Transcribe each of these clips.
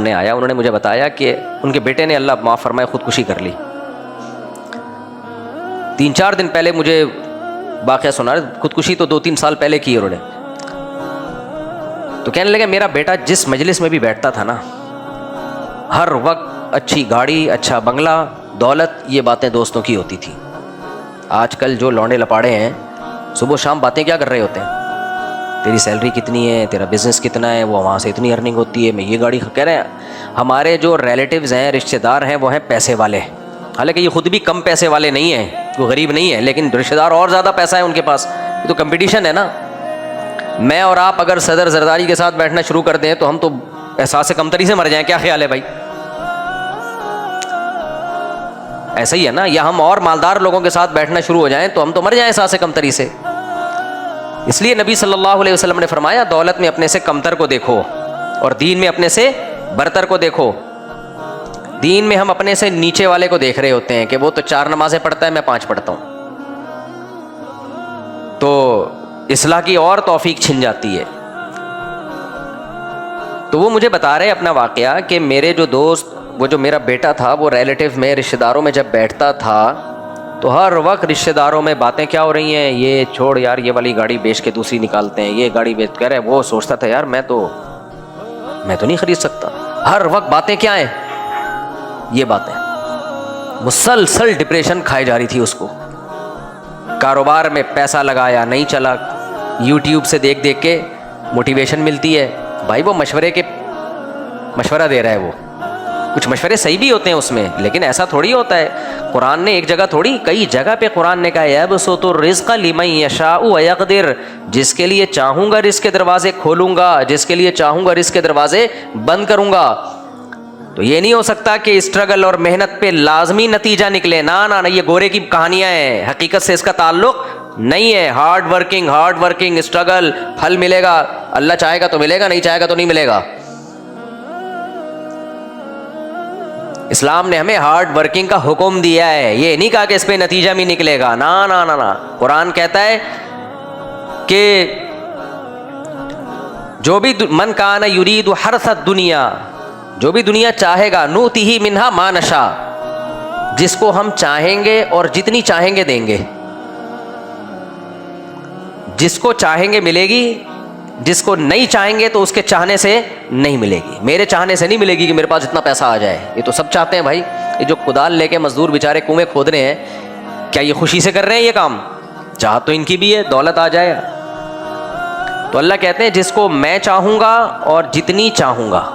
ने आया, उन्होंने मुझे बताया कि उनके बेटे ने अल्लाह माफ़ फरमाए खुदकुशी कर ली। 3-4 दिन पहले मुझे वाक़या सुना, खुदकुशी तो 2-3 साल पहले की उन्होंने। तो कहने लगे मेरा बेटा जिस मजलिस में भी बैठता था ना, हर वक्त अच्छी गाड़ी, अच्छा बंगला, दौलत, ये बातें दोस्तों की होती थी। आजकल जो लौंडे लपाड़े हैं सुबह शाम बातें क्या कर रहे होते हैं, तेरी सैलरी कितनी है, तेरा बिज़नेस कितना है, वो वहाँ से इतनी अर्निंग होती है, मैं ये गाड़ी कह रहे हैं। हमारे जो रिलेटिव्स हैं, रिश्तेदार हैं, वो हैं पैसे वाले। हालांकि ये खुद भी कम पैसे वाले नहीं हैं, वो गरीब नहीं है, लेकिन रिश्तेदार और ज़्यादा पैसा है उनके पास। ये तो कंपटीशन है ना। मैं और आप अगर सदर जरदारी के साथ बैठना शुरू कर दें तो हम तो एहसास कमतरी से मर जाएं। क्या ख्याल है भाई? ऐसा ही है ना। या हम और मालदार लोगों के साथ बैठना शुरू हो जाएं तो हम तो मर जाएं एहसास कमतरी से। इसलिए नबी सल्लल्लाहु अलैहि वसल्लम ने फरमाया, दौलत में अपने से कमतर को देखो और दीन में अपने से बरतर को देखो। दीन में हम अपने से नीचे वाले को देख रहे होते हैं कि वो तो 4 नमाजें पढ़ता है, मैं 5 पढ़ता हूं, तो इस्लाह की और तौफीक छिन जाती है। तो वो मुझे बता रहे अपना वाकया कि मेरे जो दोस्त, वो जो मेरा बेटा था, वो रिलेटिव में, रिश्तेदारों में जब बैठता था तो हर वक्त रिश्तेदारों में बातें क्या हो रही हैं, ये छोड़ यार, ये वाली गाड़ी बेच के दूसरी निकालते हैं, ये गाड़ी बेच कर। वो सोचता था यार मैं तो नहीं खरीद सकता। हर वक्त बातें क्या हैं, ये बातें। मुसलसल डिप्रेशन खाई जा रही थी उसको। कारोबार में पैसा लगाया, नहीं चला। यूट्यूब से देख देख के मोटिवेशन मिलती है। भाई वो मशवरा दे रहा है, वो कुछ मशवरे सही भी होते हैं उसमें, लेकिन ऐसा थोड़ी होता है। कुरान ने एक जगह थोड़ी, कई जगह पे कुरान ने कहा यबसुतु रिज़्क़ लिमन यशाउ व यक़दिर, जिसके लिए चाहूँगा रिज़्क़ के दरवाजे खोलूँगा, जिसके लिए चाहूँगा रिज़्क़ के दरवाजे बंद करूँगा। तो ये नहीं हो सकता कि स्ट्रगल और मेहनत पे लाजमी नतीजा निकले। ना ना ना, ये गोरे की कहानियाँ हैं, हकीकत से इसका ताल्लुक नहीं है। हार्ड वर्किंग स्ट्रगल, फल मिलेगा। अल्लाह चाहेगा तो मिलेगा, नहीं चाहेगा तो नहीं मिलेगा। इस्लाम ने हमें हार्ड वर्किंग का हुक्म दिया है, ये नहीं कहा कि इस पे नतीजा भी निकलेगा। ना ना ना ना, कुरान कहता है कि जो भी मन काना युरीदु हर्सद दुनिया, जो भी दुनिया चाहेगा, नूतिही मिन्हा मा नशा, जिसको हम चाहेंगे और जितनी चाहेंगे देंगे। जिसको चाहेंगे मिलेगी, जिसको नहीं चाहेंगे तो उसके चाहने से नहीं मिलेगी। मेरे चाहने से नहीं मिलेगी कि मेरे पास इतना पैसा आ जाए। ये तो सब चाहते हैं भाई। ये जो कुदाल लेके मजदूर बेचारे कुएं खोद रहे हैं, क्या ये खुशी से कर रहे हैं ये काम? चाह तो इनकी भी है, दौलत आ जाए। तो अल्लाह कहते हैं जिसको मैं चाहूँगा और जितनी चाहूँगा।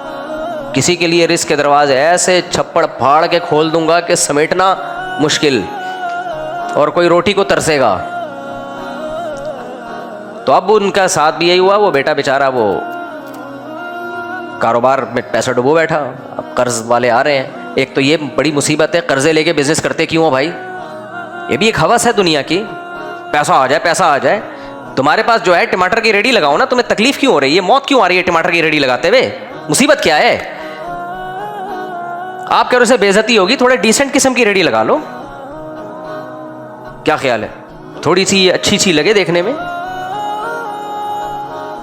किसी के लिए रिस्क के दरवाजे ऐसे छप्पड़ फाड़ के खोल दूंगा कि समेटना मुश्किल, और कोई रोटी को तरसेगा। तो अब उनका साथ भी यही हुआ। वो बेटा बेचारा वो कारोबार में पैसा डुबो बैठा। अब कर्ज वाले आ रहे हैं। एक तो ये बड़ी मुसीबत है, कर्जे लेके बिजनेस करते क्यों हो भाई? ये भी एक हवस है दुनिया की, पैसा आ जाए। तुम्हारे पास जो है टमाटर की रेडी लगाओ ना, तुम्हें तकलीफ क्यों हो रही है? मौत क्यों आ रही है टमाटर की रेडी लगाते हुए? मुसीबत क्या है? आप कह रहे से बेइज्जती होगी, थोड़े डिसेंट किस्म की रेडी लगा लो। क्या ख्याल है? थोड़ी सी अच्छी सी लगे देखने में।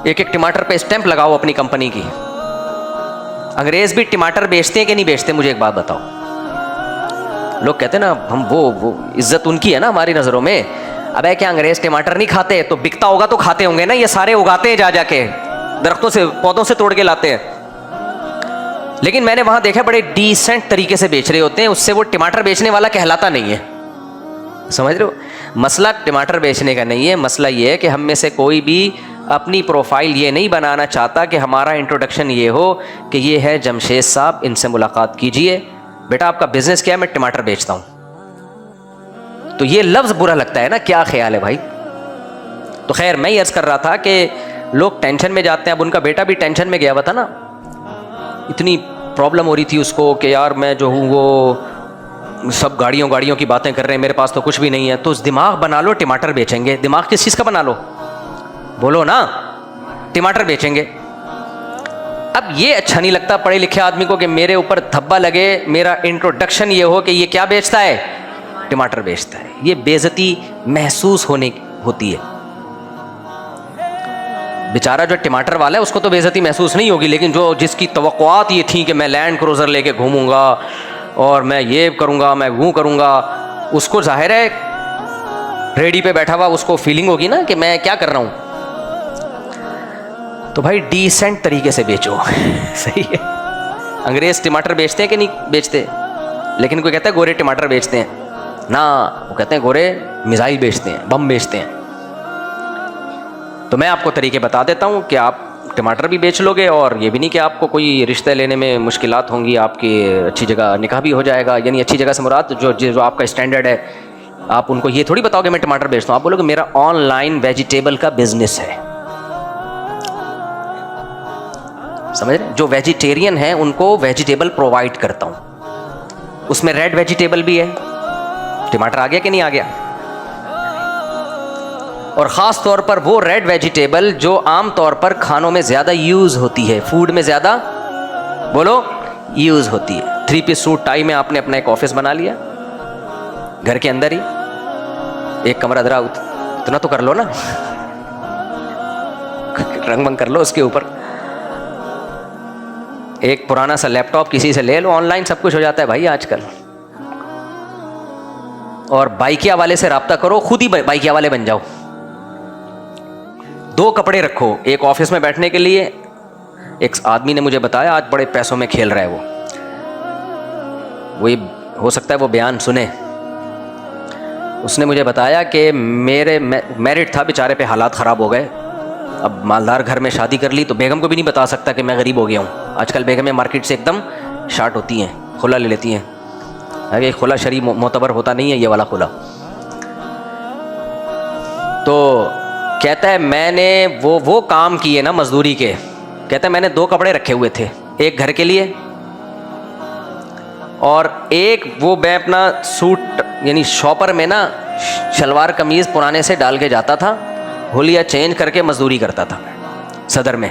एक टमाटर पे स्टैंप लगाओ अपनी कंपनी की। अंग्रेज भी टमाटर बेचते हैं कि नहीं बेचते? मुझे एक बात बताओ। लोग कहते हैं ना हम वो इज्जत उनकी है ना हमारी नजरों में। अबे क्या अंग्रेज टमाटर नहीं खाते? तो बिकता होगा तो खाते होंगे ना। ये सारे उगाते हैं, जा जाके दरख्तों से, पौधों से तोड़ के लाते हैं। लेकिन मैंने वहां देखा बड़े डिसेंट तरीके से बेच रहे होते हैं। उससे वो टमाटर बेचने वाला कहलाता नहीं है। समझ रहे हो? मसला टमाटर बेचने का नहीं है। मसला ये है कि हम में से कोई भी अपनी प्रोफाइल ये नहीं बनाना चाहता कि हमारा इंट्रोडक्शन ये हो कि ये है जमशेद साहब, इनसे मुलाकात कीजिए। बेटा आपका बिजनेस क्या है? मैं टमाटर बेचता हूं। तो ये लफ्ज़ बुरा लगता है ना। क्या ख्याल है भाई? तो खैर मैं ये अर्ज़ कर रहा था कि लोग टेंशन में जाते हैं। अब उनका बेटा भी टेंशन में गया हुआ था ना। इतनी प्रॉब्लम हो रही थी उसको कि यार मैं जो हूँ वो सब गाड़ियों की बातें कर रहे हैं, मेरे पास तो कुछ भी नहीं है। तो दिमाग बना लो टमाटर बेचेंगे। दिमाग किस चीज़ का बना लो? बोलो ना, टमाटर बेचेंगे। अब ये अच्छा नहीं लगता पढ़े लिखे आदमी को कि मेरे ऊपर धब्बा लगे, मेरा इंट्रोडक्शन ये हो कि ये क्या बेचता है? टमाटर बेचता है। ये बेइज्जती महसूस होती है। बेचारा जो टमाटर वाला है उसको तो बेइज्जती महसूस नहीं होगी, लेकिन जो जिसकी तवक्कुआत ये थी कि मैं लैंड क्रूज़र लेके घूमूंगा और मैं ये करूँगा, मैं वो करूँगा, उसको जाहिर है रेडी पे बैठा हुआ उसको फीलिंग होगी ना कि मैं क्या कर रहा हूँ। तो भाई डिसेंट तरीके से बेचो सही है। अंग्रेज़ टमाटर बेचते हैं कि नहीं बेचते? लेकिन कोई कहता है गोरे टमाटर बेचते हैं ना, वो कहते हैं गोरे मिसाइल बेचते हैं, बम बेचते हैं। तो मैं आपको तरीके बता देता हूँ कि आप टमाटर भी बेच लोगे और ये भी नहीं कि आपको कोई रिश्ते लेने में मुश्किलात होंगी, आपकी अच्छी जगह निकाह भी हो जाएगा। यानी अच्छी जगह से मुराद जो आपका स्टैंडर्ड है, आप उनको ये थोड़ी बताओगे मैं टमाटर बेचता हूँ, आप बोलोगे मेरा ऑनलाइन वेजिटेबल का बिजनेस है। समझ रहे? जो वेजिटेरियन है उनको वेजिटेबल प्रोवाइड करता हूँ, उसमें रेड वेजिटेबल भी है। टमाटर आ गया कि नहीं आ गया? और ख़ास तौर पर वो रेड वेजिटेबल जो आम तौर पर खानों में ज़्यादा यूज़ होती है, फूड में ज़्यादा बोलो यूज़ होती है। 3 पीस सूट टाई में आपने अपना एक ऑफिस बना लिया घर के अंदर ही, एक कमरा दरा इतना तो कर लो ना रंग वंग कर लो उसके ऊपर, एक पुराना सा लैपटॉप किसी से ले लो, ऑनलाइन सब कुछ हो जाता है भाई आजकल। और बाइकिया वाले से रब्ता करो, खुद ही बाइकिया वाले बन जाओ। 2 कपड़े रखो, एक ऑफिस में बैठने के लिए, एक आदमी ने मुझे बताया आज बड़े पैसों में खेल रहा है वो हो सकता है वो बयान सुने। उसने मुझे बताया कि मेरे मैरिड था, बेचारे पे हालात ख़राब हो गए। अब मालदार घर में शादी कर ली तो बेगम को भी नहीं बता सकता कि मैं गरीब हो गया हूँ। आजकल बेगमें मार्केट से एकदम शार्ट होती हैं, खुला ले लेती हैं। अरे खुला शरी मोतबर होता नहीं है ये वाला खुला। तो कहता है मैंने वो काम किए ना मजदूरी के, कहता है मैंने 2 कपड़े रखे हुए थे, एक घर के लिए और एक वो मैं अपना सूट यानी शॉपर में ना शलवार कमीज़ पुराने से डाल के जाता था, हुलिया चेंज करके मजदूरी करता था सदर में।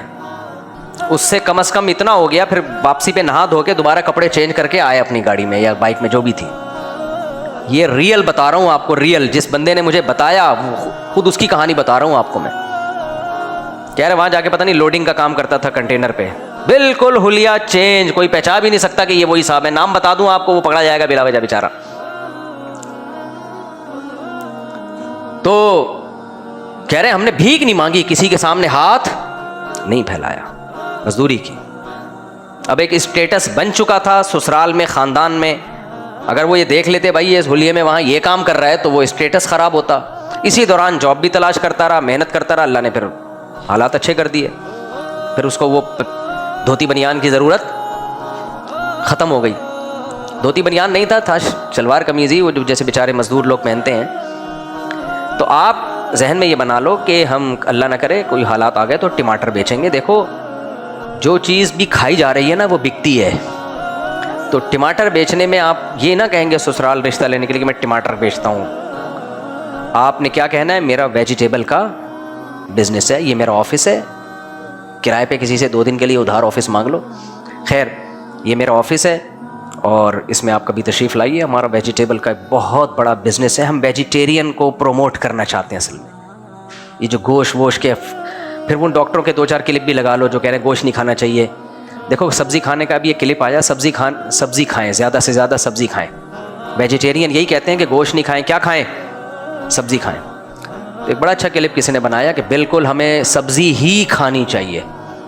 उससे कम से कम इतना हो गया, फिर वापसी पे नहा धो के दोबारा कपड़े चेंज करके आए अपनी गाड़ी में या बाइक में जो भी थी। ये रियल बता रहा हूँ आपको, रियल जिस बंदे ने मुझे बताया खुद उसकी कहानी बता रहा हूँ आपको मैं। कह रहे वहाँ जाके पता नहीं लोडिंग का काम करता था कंटेनर पे, बिल्कुल हुलिया चेंज, कोई पहचान भी नहीं सकता कि ये वही साहब है। नाम बता दूं आपको वो पकड़ा जाएगा बिला वजह बेचारा। तो कह रहे हमने भीख नहीं मांगी, किसी के सामने हाथ नहीं फैलाया, मजदूरी की। अब एक स्टेटस बन चुका था ससुराल में, ख़ानदान में। अगर वो ये देख लेते भाई ये हुलिये में वहाँ ये काम कर रहा है तो वो स्टेटस ख़राब होता। इसी दौरान जॉब भी तलाश करता रहा, मेहनत करता रहा, अल्लाह ने फिर हालात अच्छे कर दिए। फिर उसको वो धोती बनियान की ज़रूरत ख़त्म हो गई। धोती बनियान नहीं था शलवार कमीज़ ही, वो जैसे बेचारे मजदूर लोग पहनते हैं। तो आप जहन में ये बना लो कि हम अल्लाह ना करे कोई हालात आ गए तो टमाटर बेचेंगे। देखो जो चीज़ भी खाई जा रही है ना वो बिकती है। तो टमाटर बेचने में आप ये ना कहेंगे ससुराल रिश्ता लेने के लिए कि मैं टमाटर बेचता हूँ। आपने क्या कहना है, मेरा वेजिटेबल का बिजनेस है, ये मेरा ऑफिस है, किराए पे किसी से 2 दिन के लिए उधार ऑफिस मांग लो। खैर ये मेरा ऑफिस है और इसमें आप कभी तशरीफ़ लाइए। हमारा वेजिटेबल का बहुत बड़ा बिजनेस है, हम वेजिटेरियन को प्रमोट करना चाहते हैं असल में। ये जो गोश्त वोश के, फिर वो डॉक्टरों के 2-4 क्लिप भी लगा लो जो कह रहे हैं गोश्त नहीं खाना चाहिए। देखो सब्ज़ी खाने का भी एक क्लिप आया, सब्ज़ी खाएं, ज़्यादा से ज़्यादा सब्ज़ी खाएं। वेजिटेरियन यही कहते हैं कि गोश्त नहीं खाएं, क्या खाएं, सब्ज़ी खाएं। तो एक बड़ा अच्छा क्लिप किसी ने बनाया कि बिल्कुल हमें सब्ज़ी ही खानी चाहिए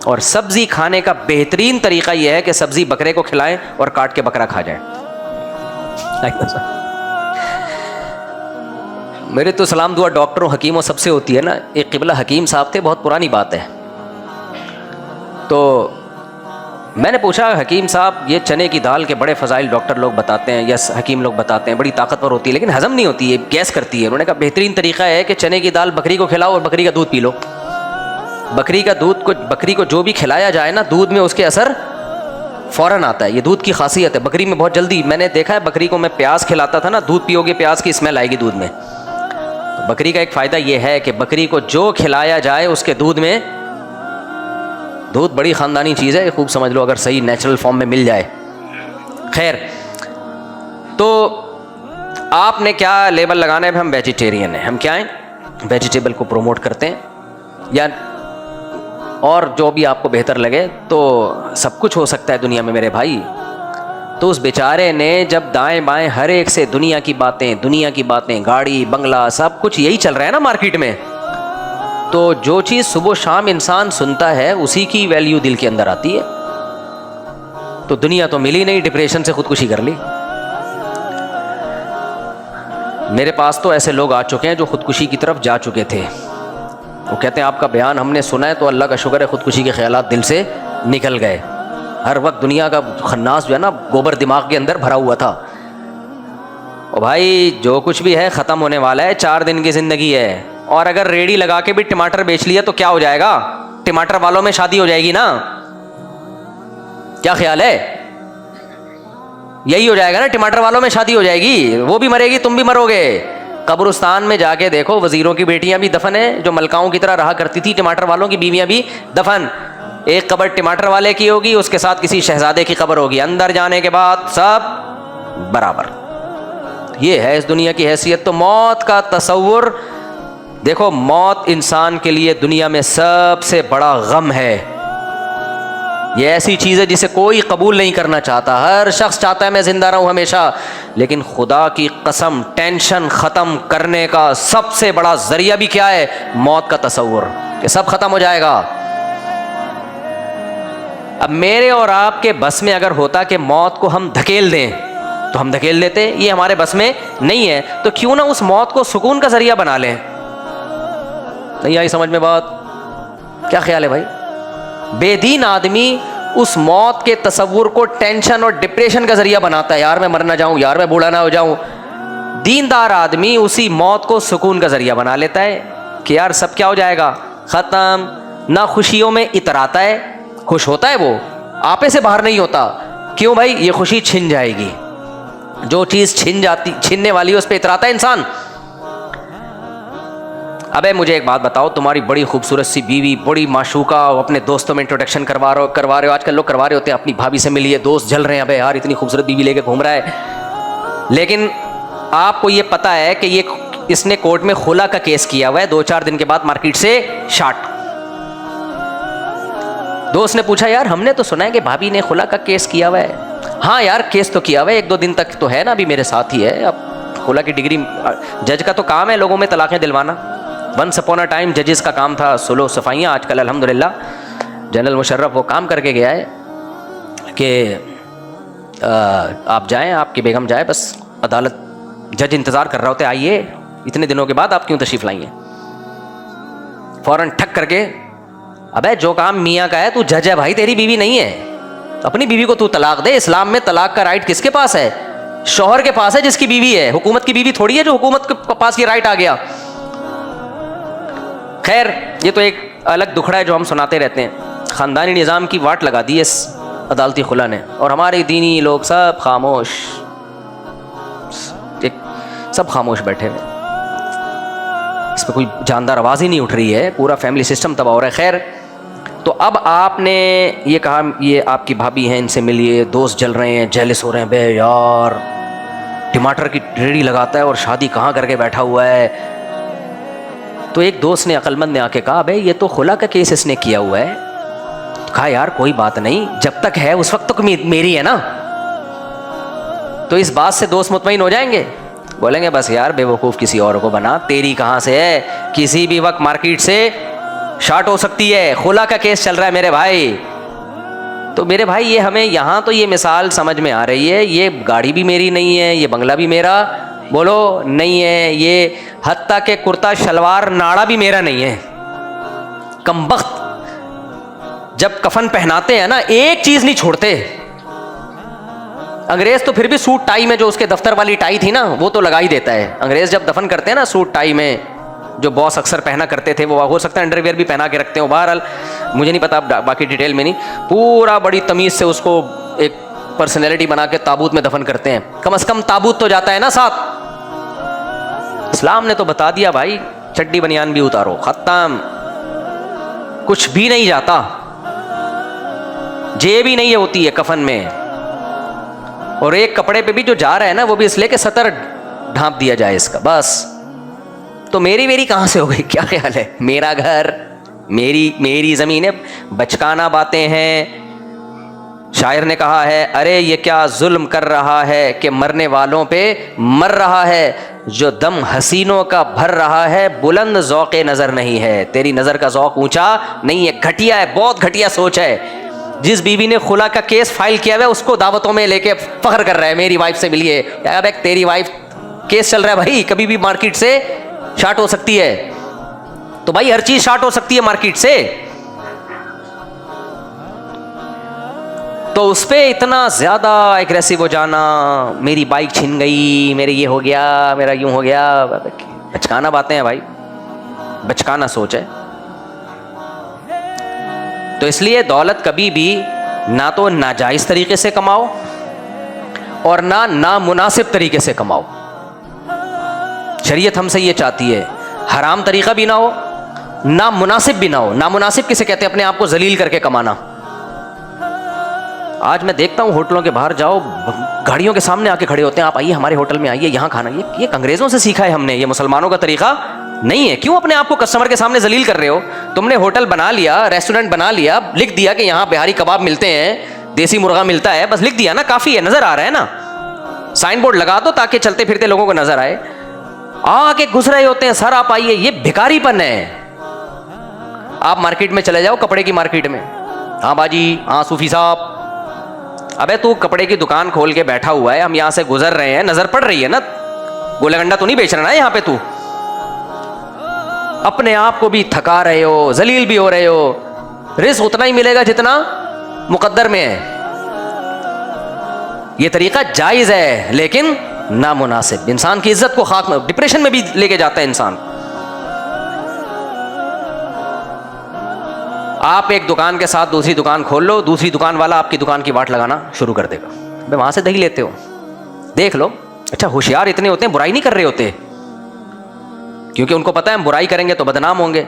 और सब्ज़ी खाने का बेहतरीन तरीक़ा यह है कि सब्ज़ी बकरे को खिलाएं और काट के बकरा खा जाए। मेरे तो सलाम दुआ डॉक्टरों हकीमों सबसे होती है ना। एक क़िबला हकीम साहब थे, बहुत पुरानी बात है। तो मैंने पूछा हकीम साहब ये चने की दाल के बड़े फ़ज़ाइल डॉक्टर लोग बताते हैं या हकीम लोग बताते हैं, बड़ी ताकतवर होती है लेकिन हज़म नहीं होती है, गैस करती है। उन्होंने कहा बेहतरीन तरीक़ा है कि चने की दाल बकरी को खिलाओ और बकरी का दूध पी लो। बकरी को जो भी खिलाया जाए ना, दूध में उसके असर फ़ौरन आता है। ये दूध की खासियत है, बकरी में बहुत जल्दी। मैंने देखा है बकरी को मैं प्याज खिलाता था ना, दूध पियोगे प्याज की स्मेल आएगी दूध में। तो बकरी का एक फ़ायदा ये है कि बकरी को जो खिलाया जाए उसके दूध में, दूध बड़ी ख़ानदानी चीज़ है, खूब समझ लो अगर सही नेचुरल फॉर्म में मिल जाए। खैर तो आपने क्या लेबल लगाना है, हम वेजिटेरियन हैं, हम क्या हैं, वेजिटेबल को प्रमोट करते हैं। या और जो भी आपको बेहतर लगे, तो सब कुछ हो सकता है दुनिया में मेरे भाई। तो उस बेचारे ने जब दाएं बाएं हर एक से दुनिया की बातें, गाड़ी बंगला सब कुछ यही चल रहा है ना मार्केट में, तो जो चीज़ सुबह शाम इंसान सुनता है उसी की वैल्यू दिल के अंदर आती है। तो दुनिया तो मिली नहीं, डिप्रेशन से खुदकुशी कर ली। मेरे पास तो ऐसे लोग आ चुके हैं जो खुदकुशी की तरफ जा चुके थे। वो कहते हैं आपका बयान हमने सुना है तो अल्लाह का शुक्र है खुदकुशी के ख्यालात दिल से निकल गए। हर वक्त दुनिया का खन्नास जो है ना गोबर दिमाग के अंदर भरा हुआ था। और भाई जो कुछ भी है ख़त्म होने वाला है, 4 दिन की ज़िंदगी है। और अगर रेडी लगा के भी टमाटर बेच लिया तो क्या हो जाएगा? टमाटर वालों में शादी हो जाएगी ना, क्या ख्याल है? यही हो जाएगा ना, टमाटर वालों में शादी हो जाएगी। वो भी मरेगी, तुम भी मरोगे। कब्रिस्तान में जाके देखो, वजीरों की बेटियां भी दफन है, जो मलकाओं की तरह रहा करती थी, टमाटर वालों की बीवियां भी दफन। एक कब्र टमाटर वाले की होगी, उसके साथ किसी शहजादे की कब्र होगी, अंदर जाने के बाद सब बराबर। ये है इस दुनिया की हैसियत। तो मौत का तसव्वुर देखो, मौत इंसान के लिए दुनिया में सबसे बड़ा गम है। ये ऐसी चीज़ है जिसे कोई कबूल नहीं करना चाहता। हर शख्स चाहता है मैं जिंदा रहूं हमेशा, लेकिन खुदा की कसम टेंशन ख़त्म करने का सबसे बड़ा जरिया भी क्या है? मौत का तसव्वुर कि सब खत्म हो जाएगा। अब मेरे और आपके बस में अगर होता कि मौत को हम धकेल दें तो हम धकेल लेते। ये हमारे बस में नहीं है, तो क्यों ना उस मौत को सुकून का जरिया बना लें। नहीं आई समझ में बात? क्या ख्याल है भाई? बेदीन आदमी उस मौत के तसव्वुर को टेंशन और डिप्रेशन का जरिया बनाता है, यार मैं मर ना जाऊं, यार मैं बूढ़ा ना हो जाऊं। दीनदार आदमी उसी मौत को सुकून का जरिया बना लेता है कि यार सब क्या हो जाएगा, खत्म। ना खुशियों में इतराता है, खुश होता है, वो आपे से बाहर नहीं होता। क्यों भाई? ये खुशी छिन जाएगी। जो चीज़ छीनने वाली है उस पर इतराता है इंसान। अबे मुझे एक बात बताओ, तुम्हारी बड़ी खूबसूरत सी बीवी, बड़ी माशूका, अपने दोस्तों में इंट्रोडक्शन करवा रहे हो। आजकल लोग करवा रहे होते हैं, अपनी भाभी से मिलिए, दोस्त जल रहे हैं, अबे यार इतनी खूबसूरत बीवी लेके घूम रहा है। लेकिन आपको ये पता है कि ये इसने कोर्ट में खुला का केस किया हुआ है, 2-4 दिन के बाद मार्केट से शाट। दोस्त ने पूछा, यार हमने तो सुना है कि भाभी ने खुला का केस किया हुआ है। हाँ यार केस तो किया हुआ है, 1-2 दिन तक तो है ना, अभी मेरे साथ ही है। अब खुला की डिग्री, जज का तो काम है लोगों में तलाक़ें दिलवाना। वंस अपॉन अ टाइम जजेस का काम था सुलह सफ़ाइयाँ। आजकल अल्हम्दुलिल्लाह जनरल मुशर्रफ वो काम करके गया है कि आप जाएं, आपकी बेगम जाए, बस अदालत जज इंतज़ार कर रहा होता है, आइए इतने दिनों के बाद आप क्यों तशरीफ़ लाई हैं। फ़ौरन ठक करके, अबे जो काम मियाँ का है, तू जज है भाई, तेरी बीवी नहीं है, अपनी बीवी को तू तलाक दे। इस्लाम में तलाक का राइट किसके पास है? शौहर के पास है जिसकी बीवी है। हुकूमत की बीवी थोड़ी है जो हुकूमत के पास ये राइट आ गया। खैर ये तो एक अलग दुखड़ा है जो हम सुनाते रहते हैं। ख़ानदानी निज़ाम की वाट लगा दी इस अदालती खुला ने, और हमारे दीनी लोग सब खामोश, सब खामोश बैठे हुए। इस पर कोई जानदार आवाज़ ही नहीं उठ रही है, पूरा फैमिली सिस्टम तबाह हो रहा है। खैर, तो अब आपने ये कहा ये आपकी भाभी हैं, इनसे मिलिए, दोस्त जल रहे हैं, जेलस हो रहे हैं, बे यार टमाटर की रेडी लगाता है और शादी कहाँ करके बैठा हुआ है। तो एक दोस्त ने, अक्लमंद ने आके कहा, भाई ये तो खुला का केस इसने किया हुआ है। कहा यार कोई बात नहीं, जब तक है उस वक्त तक मेरी है ना। तो इस बात से दोस्त मुतमईन हो जाएंगे, बोलेंगे बस यार बेवकूफ़ किसी और को बना, तेरी कहाँ से है, किसी भी वक्त मार्केट से शार्ट हो सकती है, खुला का केस चल रहा है मेरे भाई। तो मेरे भाई ये हमें यहाँ तो ये मिसाल समझ में आ रही है, ये गाड़ी भी मेरी नहीं है, ये बंगला भी मेरा बोलो नहीं है, ये हत्ता के कुर्ता शलवार नाड़ा भी मेरा नहीं है। कमबख्त जब कफन पहनाते हैं ना, एक चीज़ नहीं छोड़ते। अंग्रेज़ तो फिर भी सूट टाई में, जो उसके दफ्तर वाली टाई थी ना, वो तो लगा ही देता है। अंग्रेज़ जब दफन करते हैं ना सूट टाई में, जो बॉस अक्सर पहना करते थे, वो हो सकता है अंडरवियर भी पहना के रखते हो। बहरहाल मुझे नहीं पता, बाकी डिटेल में नहीं, पूरा बड़ी तमीज़ से उसको एक पर्सनैलिटी बना के ताबूत में दफन करते हैं। कम से कम ताबूत तो जाता है ना साथ। इस्लाम ने तो बता दिया भाई, चड्डी बनियान भी उतारो, खत्म, कुछ भी नहीं जाता, जेब ही नहीं होती है कफन में। और एक कपड़े पे भी जो जा रहा है ना, वो भी इसलिए कि सतर ढांप दिया जाए इसका, बस। तो मेरी कहां से हो गई? क्या ख्याल है? मेरा घर मेरी ज़मीन है, बचकाना बातें हैं। शायर ने कहा है, अरे ये क्या जुल्म कर रहा है कि मरने वालों पे मर रहा है, जो दम हसीनों का भर रहा है, बुलंद ज़ौक़े नज़र नहीं है। तेरी नज़र का ज़ौक़ ऊंचा नहीं है, घटिया है, बहुत घटिया सोच है। जिस बीवी ने खुला का केस फाइल किया हुआ है उसको दावतों में लेके फख्र कर रहा है, मेरी वाइफ से मिलिए। अब एक तेरी वाइफ केस चल रहा है भाई, कभी भी मार्केट से शार्ट हो सकती है। तो भाई हर चीज शार्ट हो सकती है मार्केट से, तो उस पर इतना ज़्यादा एग्रेसिव हो जाना, मेरी बाइक छिन गई, मेरे ये हो गया, मेरा यूं हो गया, बचकाना बातें हैं भाई, बचकाना सोच है। तो इसलिए दौलत कभी भी ना तो नाजायज़ तरीके से कमाओ और ना नामुनासिब तरीके से कमाओ। शरीयत हमसे ये चाहती है, हराम तरीका भी ना हो, नामुनासिब भी ना हो। नामुनासिब किसे कहते हैं? अपने आप को जलील करके कमाना। आज मैं देखता हूँ होटलों के बाहर जाओ, गाड़ियों के सामने आके खड़े होते हैं, आप आइए हमारे होटल में आइए, यहाँ खाना। ये अंग्रेज़ों से सीखा है हमने, ये मुसलमानों का तरीका नहीं है। क्यों अपने आप को कस्टमर के सामने जलील कर रहे हो? तुमने होटल बना लिया, रेस्टोरेंट बना लिया, लिख दिया कि यहाँ बिहारी कबाब मिलते हैं, देसी मुर्गा मिलता है, बस लिख दिया ना, काफ़ी है, नज़र आ रहा है ना। साइन बोर्ड लगा दो ताकि चलते फिरते लोगों को नज़र आए। आके घुस रहे होते हैं, सर आप आइए, ये भिखारीपन है। आप मार्केट में चले जाओ, कपड़े की मार्केट में, हाँ बाजी, हाँ सूफी साहब, अबे तू कपड़े की दुकान खोल के बैठा हुआ है, हम यहां से गुजर रहे हैं, नजर पड़ रही है ना, गोलागंडा तो नहीं बेच रहा ना यहां पे तू। अपने आप को भी थका रहे हो, जलील भी हो रहे हो, रिस्क उतना ही मिलेगा जितना मुकद्दर में है। यह तरीका जायज है लेकिन नामुनासिब, इंसान की इज्जत को खाक में, डिप्रेशन में भी लेके जाता है इंसान। आप एक दुकान के साथ दूसरी दुकान खोल लो, दूसरी दुकान वाला आपकी दुकान की वाट लगाना शुरू कर देगा, भाई वहां से दही लेते हो, देख लो। अच्छा, होशियार इतने होते हैं, बुराई नहीं कर रहे होते, क्योंकि उनको पता है हम बुराई करेंगे तो बदनाम होंगे।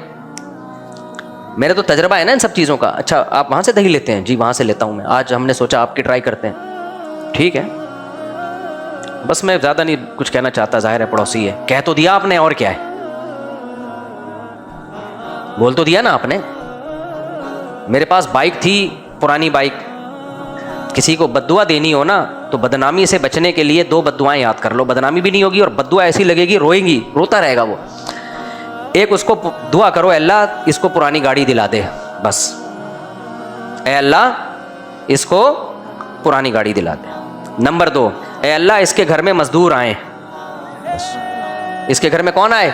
मेरे तो तजर्बा है ना इन सब चीज़ों का। अच्छा, आप वहां से दही लेते हैं? जी वहां से लेता हूं मैं, आज हमने सोचा आपकी ट्राई करते हैं। ठीक है, बस मैं ज़्यादा नहीं कुछ कहना चाहता, जाहिर है पड़ोसी है, कह तो दिया आपने, और क्या है, बोल तो दिया ना आपने। मेरे पास बाइक थी, पुरानी बाइक, किसी को बद्दुआ देनी हो ना तो बदनामी से बचने के लिए 2 बद्दुआएं याद कर लो, बदनामी भी नहीं होगी और बद्दुआ ऐसी लगेगी, रोएंगी, रोता रहेगा वो। एक उसको दुआ करो, अल्लाह इसको पुरानी गाड़ी दिला दे, बस, ए अल्लाह इसको पुरानी गाड़ी दिला दे। नंबर 2, ए अल्लाह इसके घर में मजदूर आए, बस, इसके घर में कौन आए?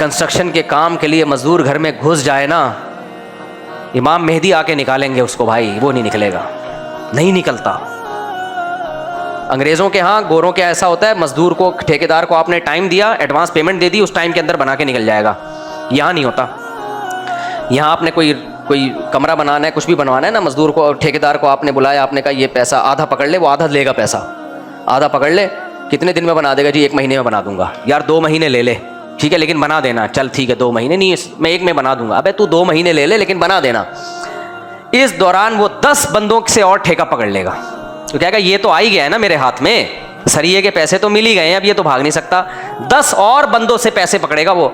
कंस्ट्रक्शन के काम के लिए मजदूर घर में घुस जाए ना, इमाम मेहदी आके निकालेंगे उसको भाई, वो नहीं निकलेगा, नहीं निकलता। अंग्रेज़ों के यहाँ, गोरों के ऐसा होता है, मजदूर को, ठेकेदार को आपने टाइम दिया, एडवांस पेमेंट दे दी, उस टाइम के अंदर बना के निकल जाएगा। यहाँ नहीं होता। यहाँ आपने कोई कमरा बनाना है, कुछ भी बनवाना है ना, मजदूर को, ठेकेदार को आपने बुलाया, आपने कहा ये पैसा आधा पकड़ ले, वो आधा लेगा पैसा, आधा पकड़ ले, कितने दिन में बना देगा? जी 1 महीने में बना दूंगा। यार 2 महीने ले ले, ठीक है, लेकिन बना देना। चल ठीक है, 2 महीने नहीं, मैं 1 में बना दूंगा। अबे तू 2 महीने ले ले लेकिन बना देना। इस दौरान वो 10 बंदों से और ठेका पकड़ लेगा, तो कहेगा ये तो आ ही गया है ना मेरे हाथ में, सरिये के पैसे तो मिल ही गए हैं, अब ये तो भाग नहीं सकता। 10 और बंदों से पैसे पकड़ेगा वो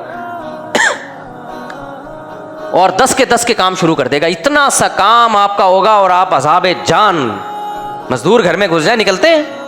और 10 के 10 के काम शुरू कर देगा। इतना सा काम आपका होगा और आप अज़ाब जान, मजदूर घर में घुस जाए, निकलते हैं।